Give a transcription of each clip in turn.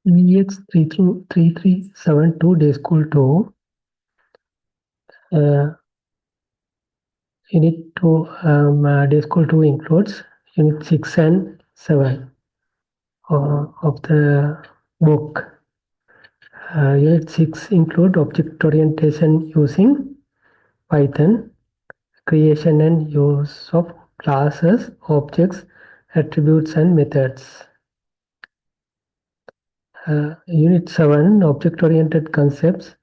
EEX3372 school02 unit 2 day school 2 includes unit 6 and 7 of the book. Unit 6 include object orientation using Python, creation and use of classes, objects, attributes and methods. Unit 7 object-oriented concepts,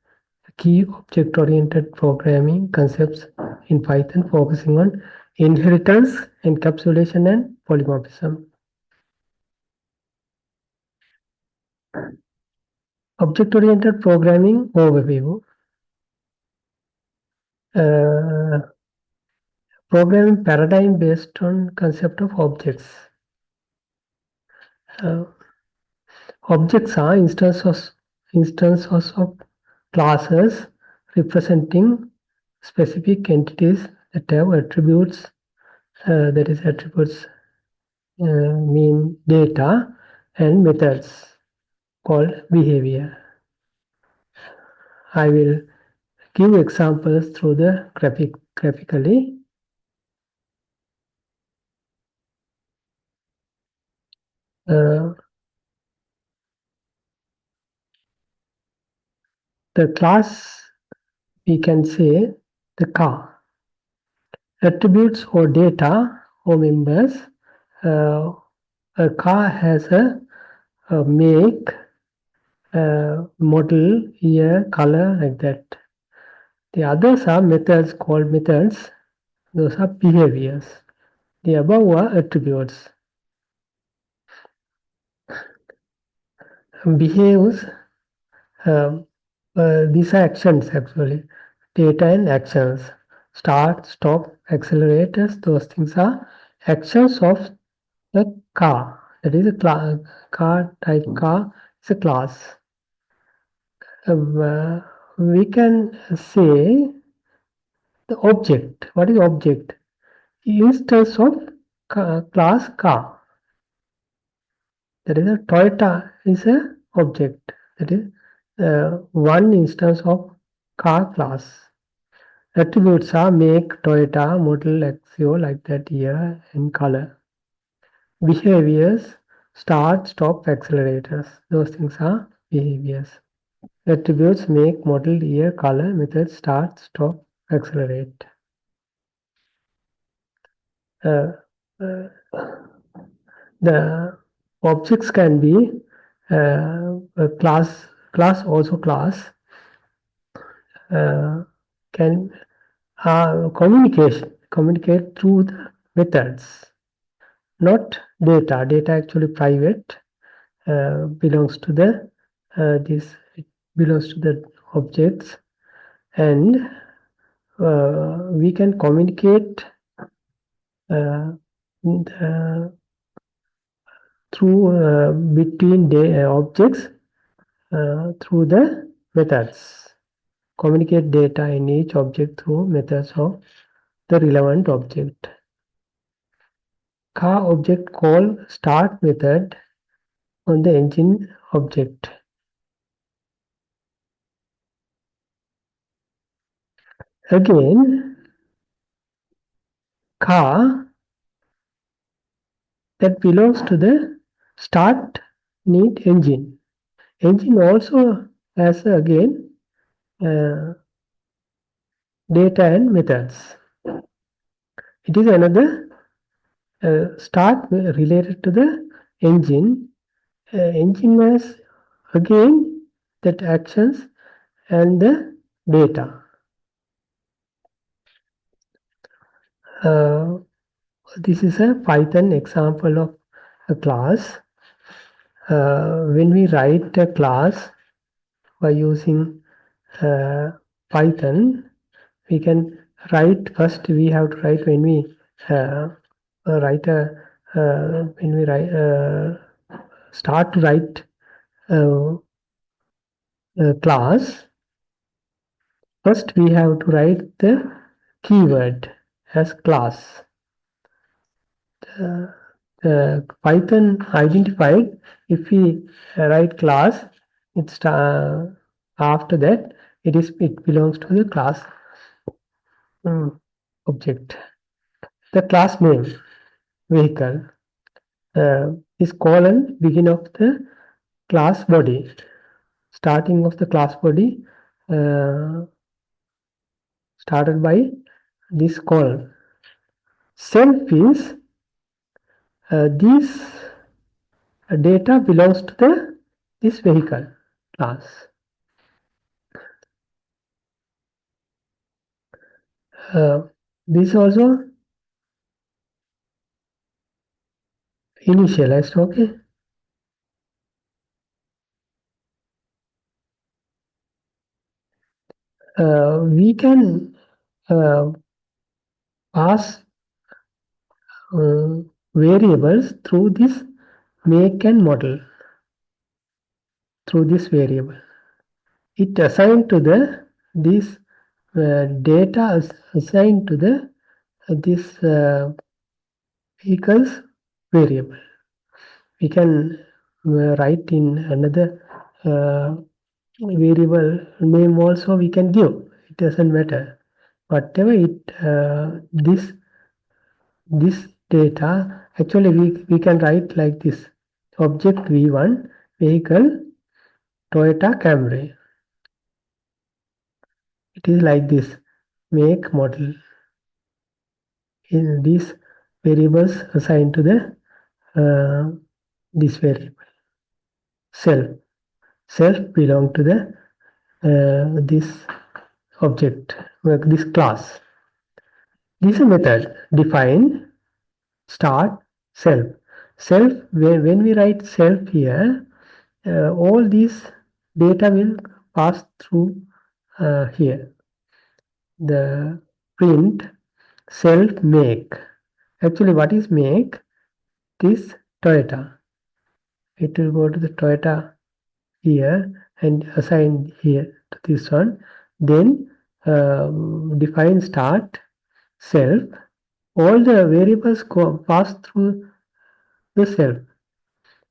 key object-oriented programming concepts in Python focusing on inheritance, encapsulation and polymorphism. Object-oriented programming overview. Programming paradigm based on concept of objects. Objects are instances of classes representing specific entities that have attributes. That is, attributes mean data and methods called behavior. I will give examples through the graphically. The class, we can say the car. Attributes or data or members. A car has a make, model, year, color, like that. The others are methods called methods. Those are behaviors. The above are attributes. Behaves, these are actions actually. Data and actions. Start, stop, accelerators, those things are actions of the car. That is a class. Car type car is a class. We can say the object. What is object? Instance of class car. That is a Toyota is a object. That is one instance of car class. Attributes are make, Toyota, model, XO, like that, year and color. Behaviors, start, stop, accelerators. Those things are behaviors. Attributes make, model, year, color, method, start, stop, accelerate. The objects can be a class also class can communicate through the methods, not data. Data actually private, belongs to the this belongs to the objects, and we can communicate through between the objects through the methods. Communicate data in each object through methods of the relevant object. Car object call start method on the engine object. Again, car that belongs to the start need engine. Engine also has again data and methods. It is another start related to the engine. Engine has again that actions and the data. This is a Python example of a class. When we write a class by using Python, we can write first. We have to write when we write a when we write start to write a class. First, we have to write the keyword as class. Python identified if we write class, it's after that it belongs to the class object. The class name vehicle is colon begin of the class body, starting of the class body started by this colon. Self is this data belongs to the this vehicle class. This also initialized, okay. We can pass variables through this make and model through this variable. It assigned to the this data is assigned to the this vehicles variable. We can write in another variable name also we can give. It doesn't matter. Whatever it this data actually we can write like this object v1 vehicle Toyota Camry. It is like this make model in these variables assigned to the this variable self belong to the this object this class. This method define start self when we write self here all these data will pass through here the print self make. Actually what is make? This Toyota. It will go to the Toyota here and assign here to this one. Then define start self. All the variables pass through the self.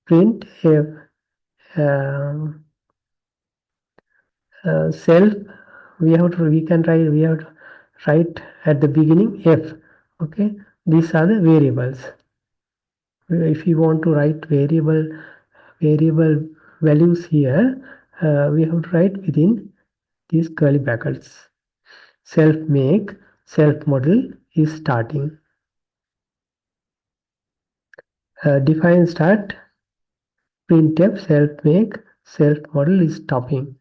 Print if self we have to write at the beginning f. Okay, these are the variables. If you want to write variable values here, we have to write within these curly brackets. Self make self model is starting. Define start printf self make self model is stopping.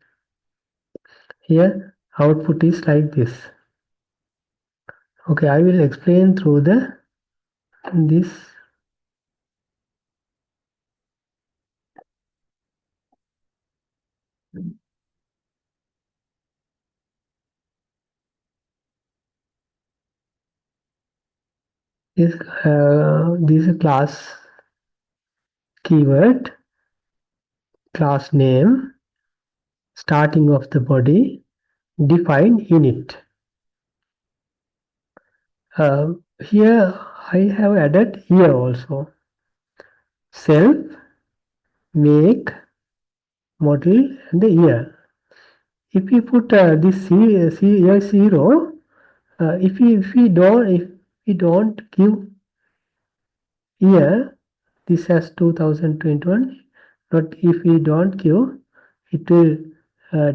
Here output is like this. Okay, I will explain through the this this this class keyword, class name, starting of the body, define unit. Here I have added here also self make model and the year. If we put this here 0, if we don't give year, this has 2021. But if we don't give, it will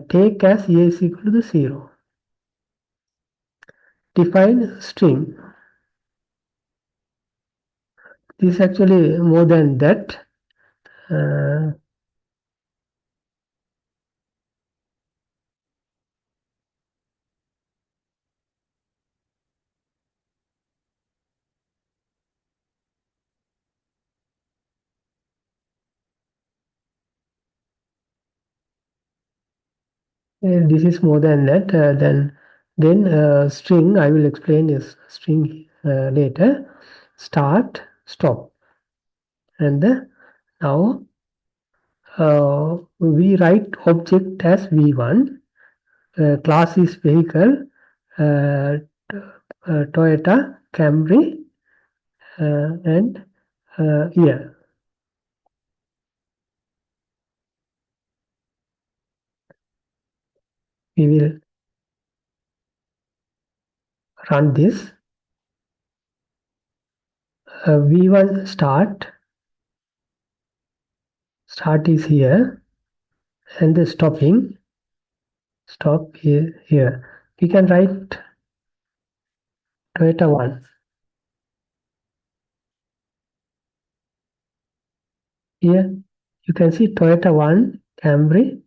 take as year is equal to 0. Define string. This is actually more than that. This is more than that. Then string I will explain is string later. Start stop and now we write object as v1. Class is vehicle. Toyota Camry and year. we will run this. V1 start is here, and the stopping stop here. We can write Toyota 1. Here you can see Toyota 1 Camry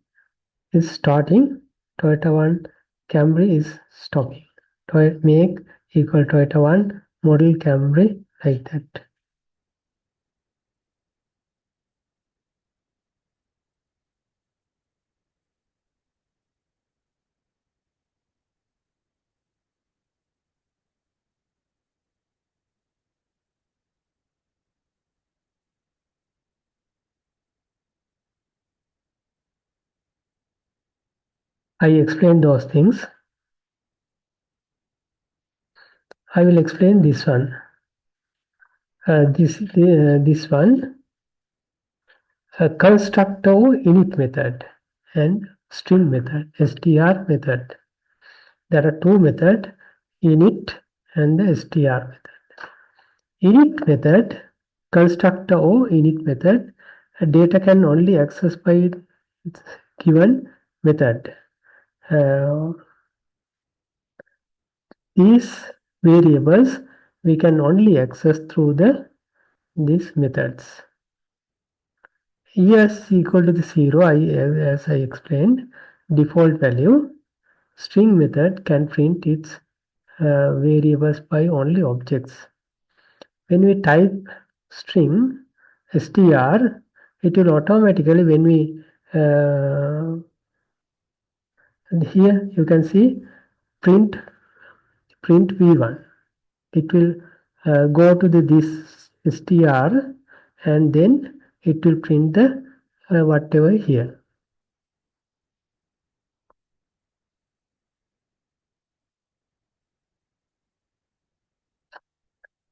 is starting, Toyota 1 Camry is stopping. Make equal Toyota 1 model Camry, like that. I explained those things. I will explain this one. This one, constructor init method and string method, str method. There are two methods, init and the str method. Init method, constructor or init method, data can only access by given method. These variables we can only access through these methods. ES equal to the 0, as I explained, default value. String method can print its variables by only objects. When we type string str, it will automatically, when we here you can see print v1. It will go to this str, and then it will print the whatever here.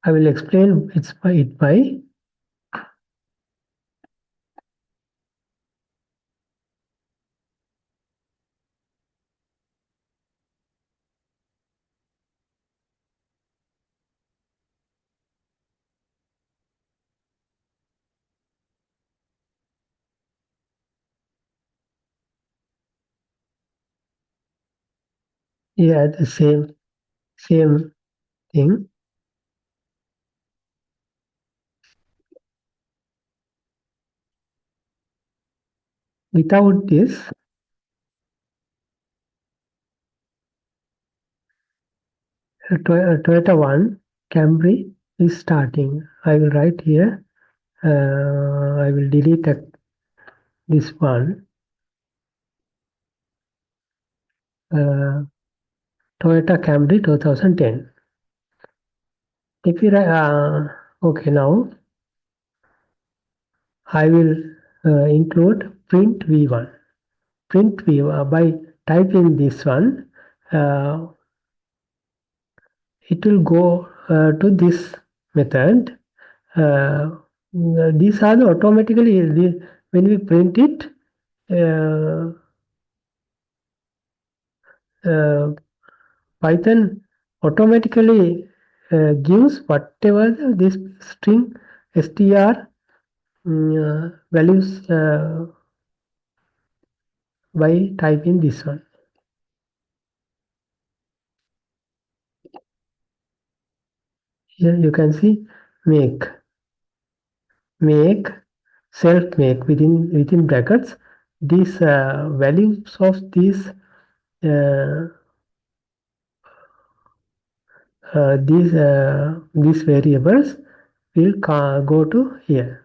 I will explain it by the same thing. Without this, Toyota 1 Camry is starting. I will write here. I will delete this one. Toyota Camry 2010. If you okay, now I will include print v1. Print v1 by typing this one. It will go to this method. These are automatically, when we print it, Python automatically gives whatever this string str values by typing this one. Here you can see make self make within brackets. These values of these these variables will go to here.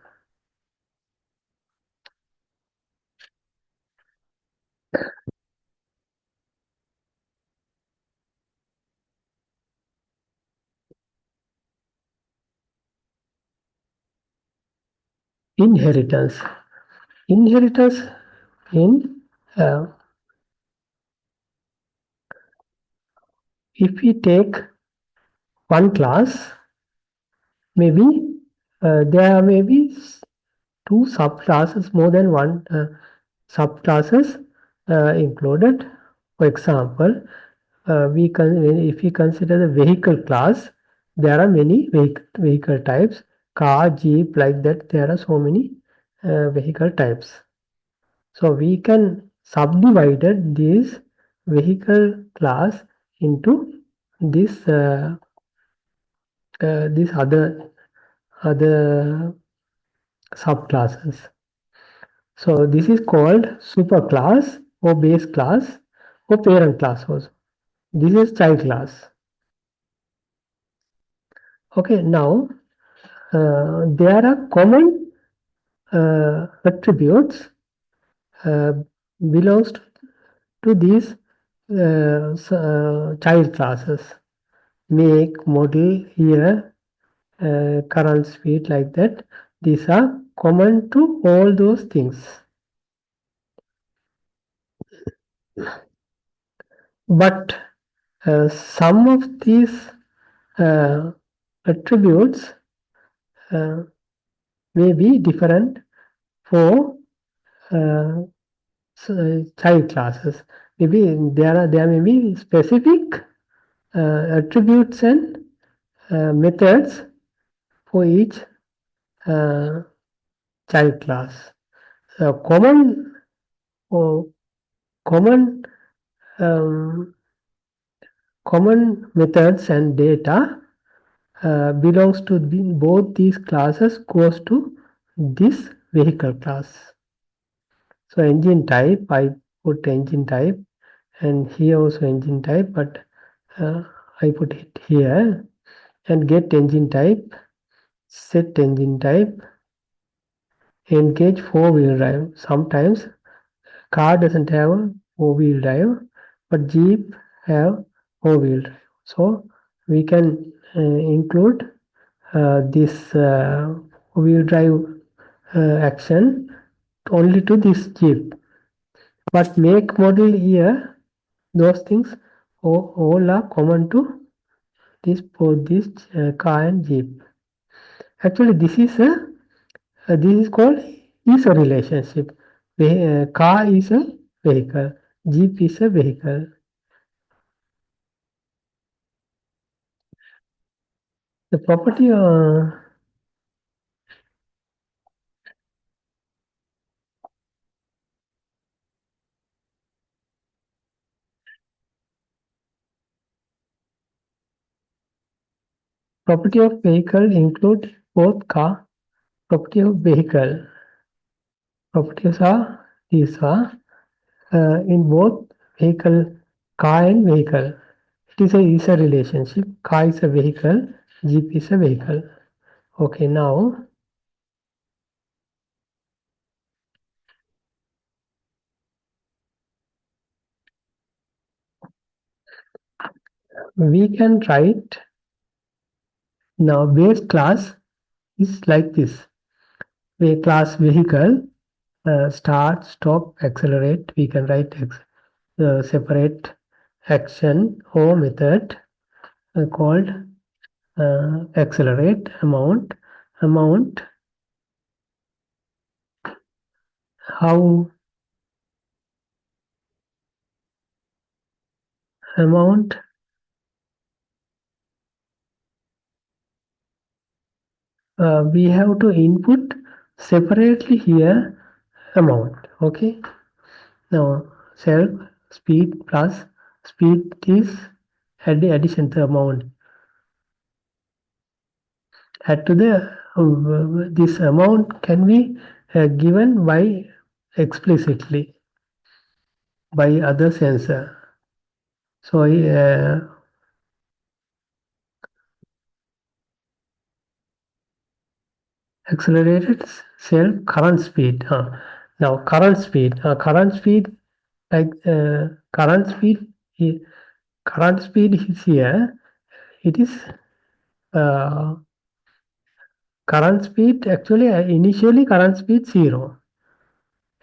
Inheritance in if we take one class, maybe there may be two subclasses, more than one subclasses included. For example, if we consider the vehicle class, there are many vehicle types, car, jeep, like that. There are so many vehicle types. So we can subdivide this vehicle class into this these other subclasses. So this is called superclass or base class or parent class also. This is child class. Okay, now there are common attributes uh, belongs to these child classes. Make, model, year, current speed, like that. These are common to all those things. But some of these uh, attributes uh, may be different for uh, child classes. Maybe there may be specific attributes and methods for each uh, child class. Or common um, common methods and data belongs to both these classes goes to this vehicle class. So engine type, I put engine type, and here also engine type, but I put it here, and get engine type, set engine type, engage four-wheel drive. Sometimes car doesn't have a four-wheel drive, but Jeep have four-wheel drive. So we can include this four-wheel drive action only to this Jeep. But make, model, year, those things all are common to both this car and Jeep. Actually, this is called is a relationship. Car is a vehicle, Jeep is a vehicle. The property of vehicle include both car. Property of vehicle. Properties are these are in both vehicle, car and vehicle. Is a relationship. Car is a vehicle. Jeep is a vehicle. Okay, now we can write now base class is like this. Class vehicle, start, stop, accelerate. We can write separate action or method called accelerate, amount, how, amount, we have to input separately here amount. Okay, now self speed plus speed is addition to amount. Add to the this amount can be given by explicitly by other sensor. So accelerated cell current speed. Now current speed, like current speed is here. It is uh, current speed, actually initially current speed 0,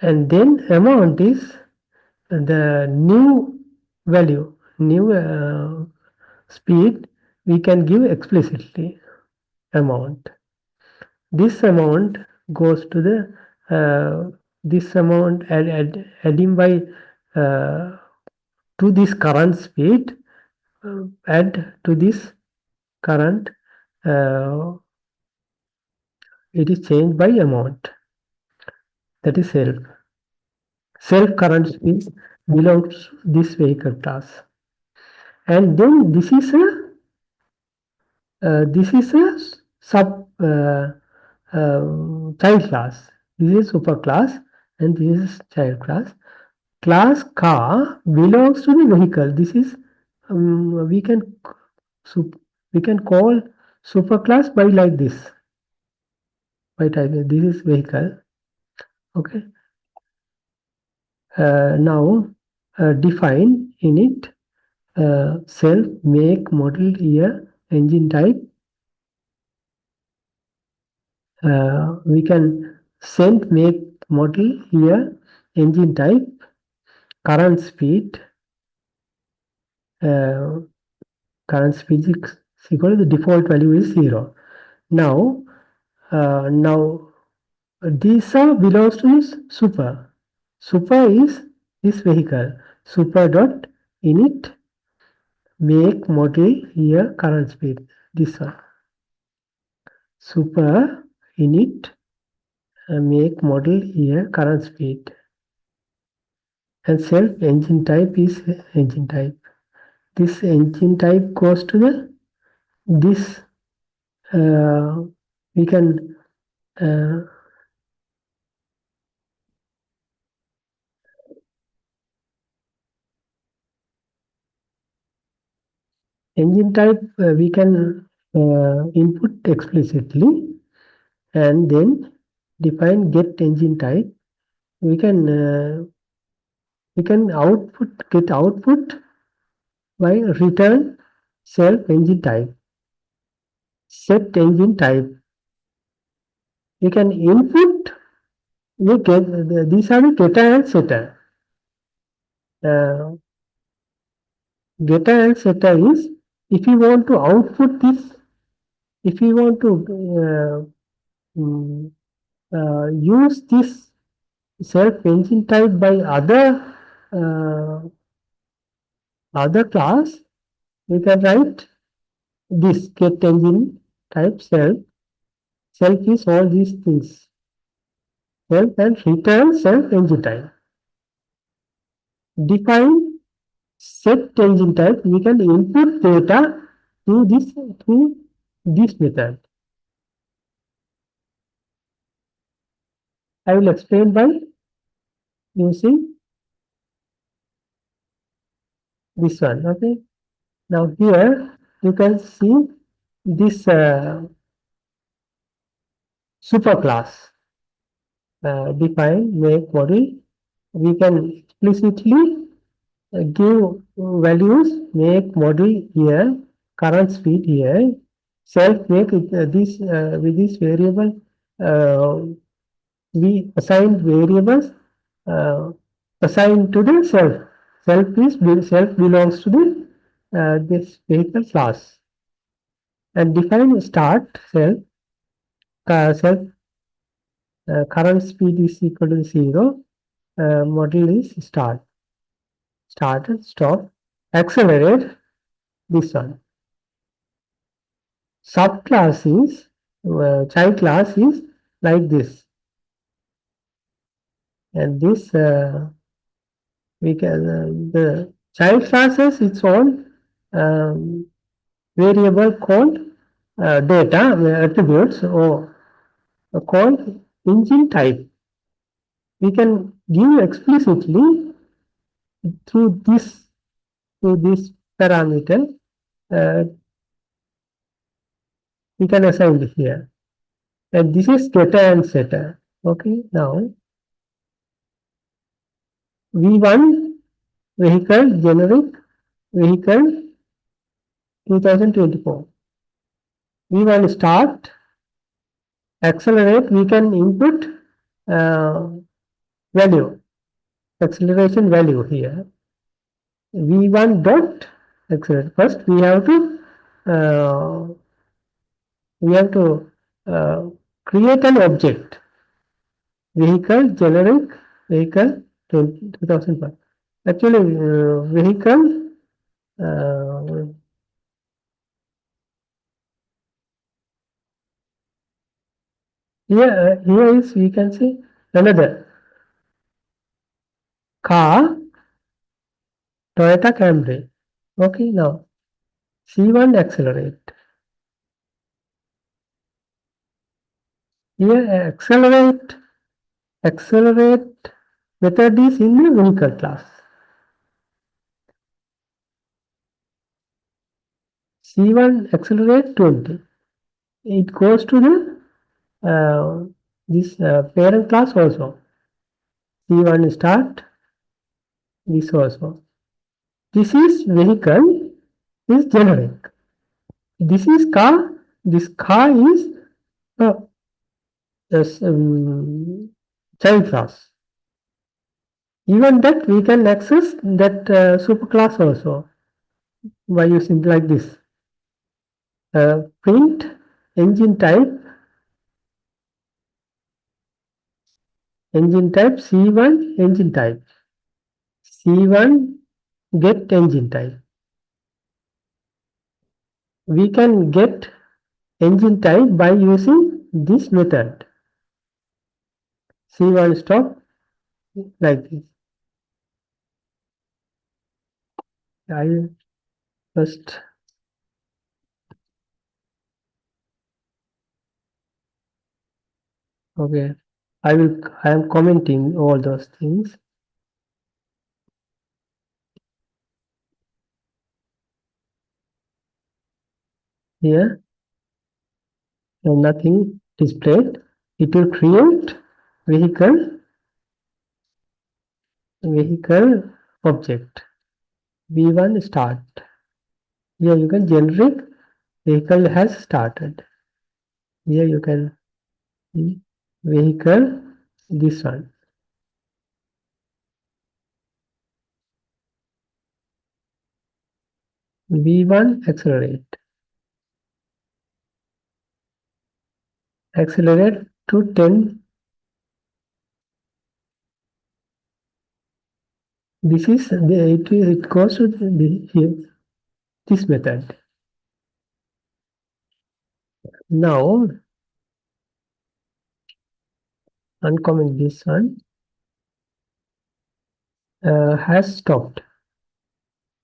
and then amount is the new value, new speed we can give explicitly amount. This amount goes to the this amount adding by to this current speed, add to this current, it is changed by amount, that is self. Self current speed belongs to this vehicle class. And then this is a sub child class. This is super class and this is child class. Class car belongs to the vehicle. This is we can we can call super class by like this, by typing this is vehicle. Okay. Now define in it self, make, model, year, engine type. We can send, make, model, year, engine type, current speed. Current speed is equal to the default value is 0. Now, these are belongs to this super. Super is this vehicle. Super dot init, make, model, year, current speed. This one. Super init, make, model, year, current speed. And self engine type is engine type. This engine type goes to the this. We can engine type we can input explicitly and then define get engine type. We can get output by return self engine type. Set engine type. We can input. We get these are the getter and setter. Getter and setter is if you want to output this, if you want to use this self engine type by other class, we can write this get engine type self. Self is all these things. Self and return self engine type. Define set engine type. We can input data through this method. I will explain by using this one. Okay. Now here you can see this superclass. Define, make, model. We can explicitly give values, make, model here, current speed here, self make this with this variable. We assign variables assigned to the self. Self belongs to the this vehicle class. And define start self. Self current speed is equal to 0. Model is start. Start and stop. Accelerate this one. Subclass is child class is like this. And this we can the child class has its own variable called data attributes or called engine type. We can give explicitly through this parameter. We can assign it here, and this is getter and setter. Okay, now V1 vehicle generic vehicle 2024. V1 start, accelerate. We can input value, acceleration value here. V1 dot accelerate. First we have to create an object. Vehicle generic vehicle 2005. Actually, vehicle. Uh, here is we can say another car, Toyota Camry. Okay, now C1 accelerate. Here accelerate method is in the vehicle class. C1 accelerate 20. It goes to the this parent class also. C1 start this also. This is vehicle is generic. This is car. This car is uh, yes, child class. Even that we can access that superclass also by using like this. Print engine type C1 engine type C1 get engine type. We can get engine type by using this method. C1 stop like this. I first okay. I am commenting all those things here. Nothing displayed. It will create vehicle vehicle object. V1 start. Here you can generic vehicle has started. Here you can see vehicle this one. V1 accelerate. Accelerate to 10. This is it goes to here, this method. Now uncomment this one has stopped.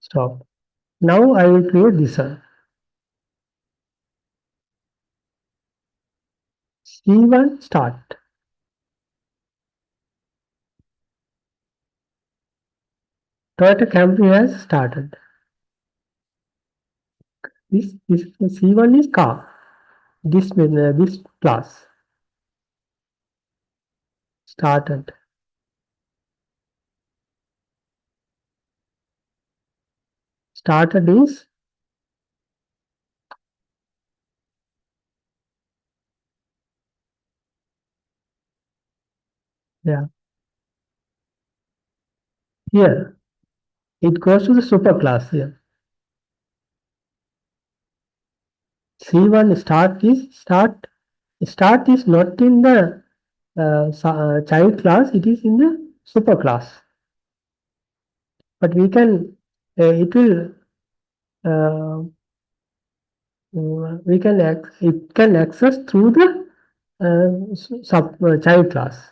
Stop. Now I will create this one. C1 start. Toyota Camry has started. This C1 is car. This class started. Started is yeah. Here it goes to the super class here. C1 start is not in the child class. It is in the super class. But we can it will uh, we can it can access through the child class.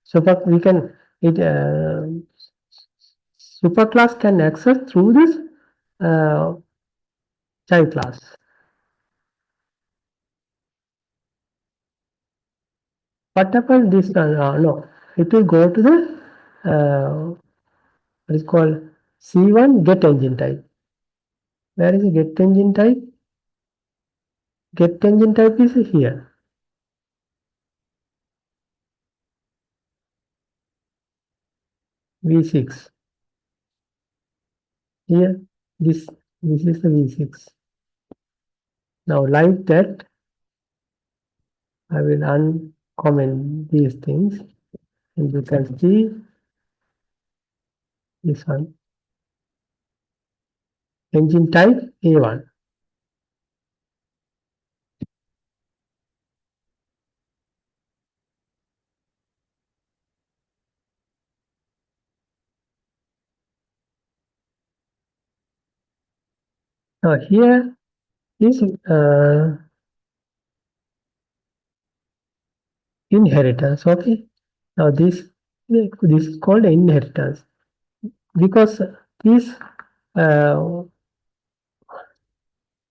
Super we can it super class can access through this uh, child class. What happens this no, it will go to the what is called C1 get engine type. Where is the get engine type? Get engine type is here. V6. Here this is the V6. Now like that I will uncomment these things and you can see this one. Engine type A1. Now here is inheritance. Okay. Now this is called inheritance because this uh,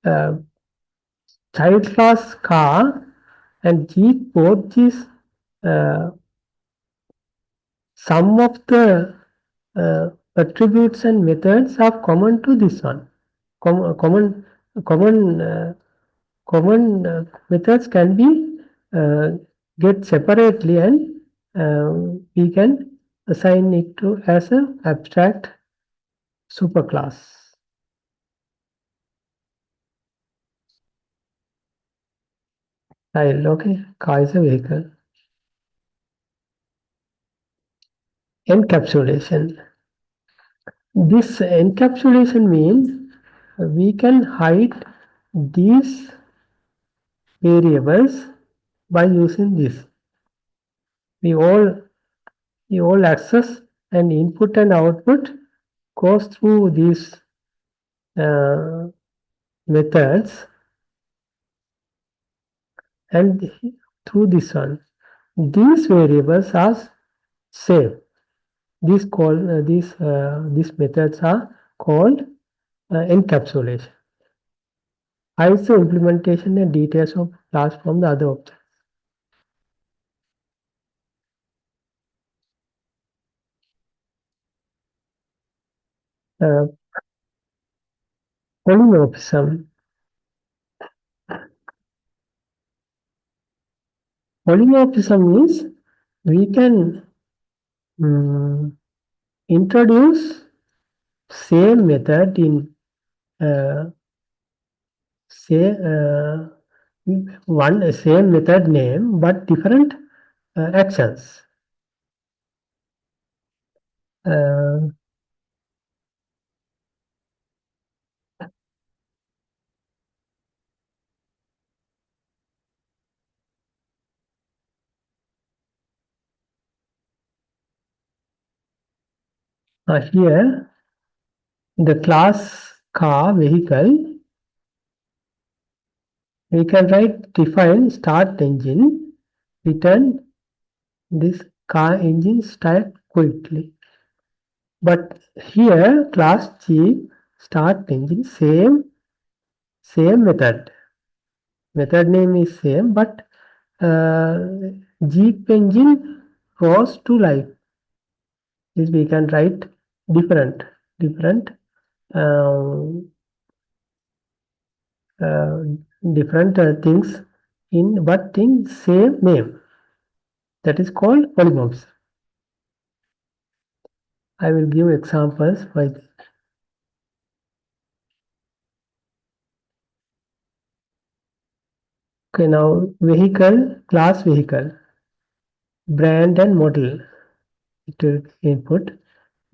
uh, child class car and Jeep both these uh, some of the uh, attributes and methods are common to this one. Common common methods can be uh, get separately and we can assign it to as an abstract superclass. Child, okay, car is a vehicle. Encapsulation. This encapsulation means we can hide these variables by using this. We all we all access and input and output goes through these uh, methods and through this one. These variables are safe. These methods are called encapsulation. Hides the implementation and details of class from the other objects. Uh, polymorphism. Polymorphism means we can introduce same method in uh, say one same method name but different actions. Uh, Here the class car vehicle we can write define start engine, return this car engine start quickly. But here class G start engine same method. Method name is same but uh, Jeep engine rose to life. This we can write different um, uh, different things in but in same name. That is called polymorphs. I will give examples by this. Okay, now vehicle, class vehicle, brand and model. It will input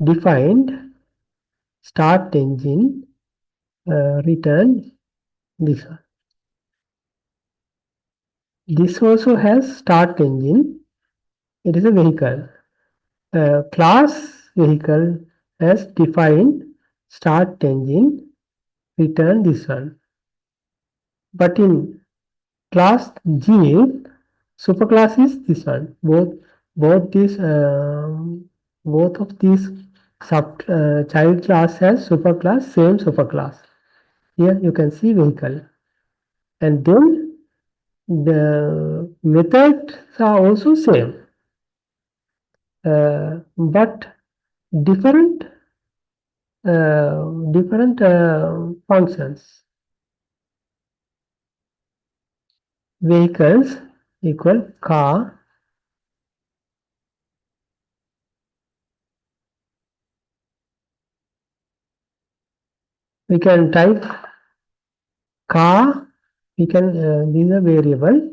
defined start engine return this one. This also has start engine. It is a vehicle. Class vehicle has defined start engine return this one. But in class G, superclass is this one. Both these both of these sub child class has superclass, same superclass. Here you can see vehicle, and then the methods are also same, but different different functions. Vehicles equal car. We can type car. We can this is a variable.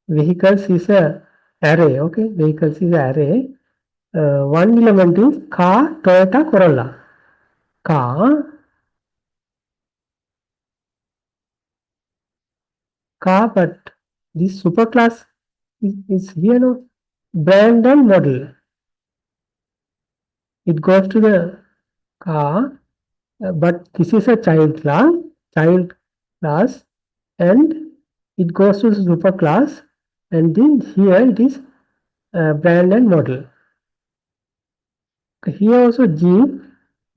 Vehicles is a array. Okay, vehicles is a array. One element is car Toyota Corolla. Car, but this superclass is here no brand and model. It goes to the car, but this is a child class. child class, and it goes to super class, and then here it is brand and model. Here also Jeep,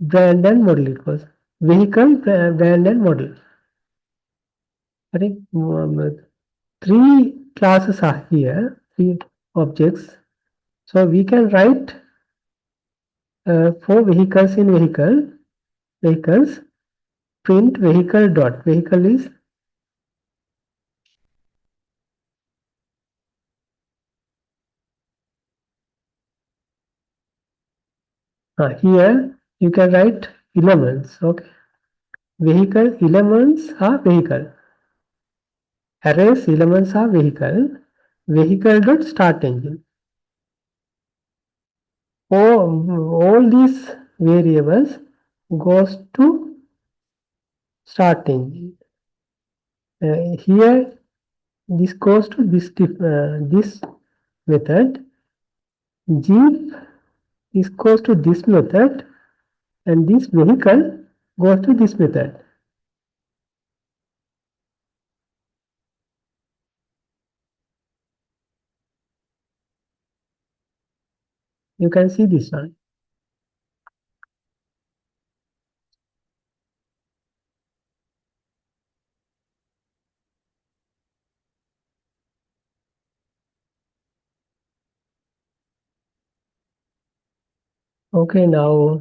brand and model it was. Vehicle, brand and model. I think three classes are here, three objects. So we can write for vehicles in vehicles, print vehicle dot. Vehicle is here you can write elements. Okay, vehicle elements are vehicle. Arrays elements are vehicle. Vehicle dot start engine. All these variables goes to start engine. Here this goes to this method. Jeep, this goes to this method, and this vehicle goes to this method. You can see this one. Okay, now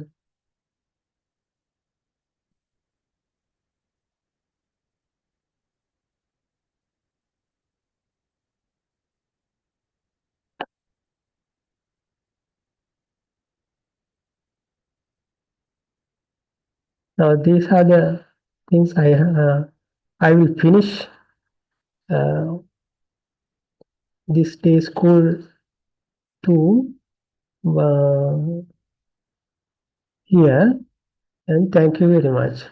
these are the things I will finish uh, this day school 2 here, and thank you very much.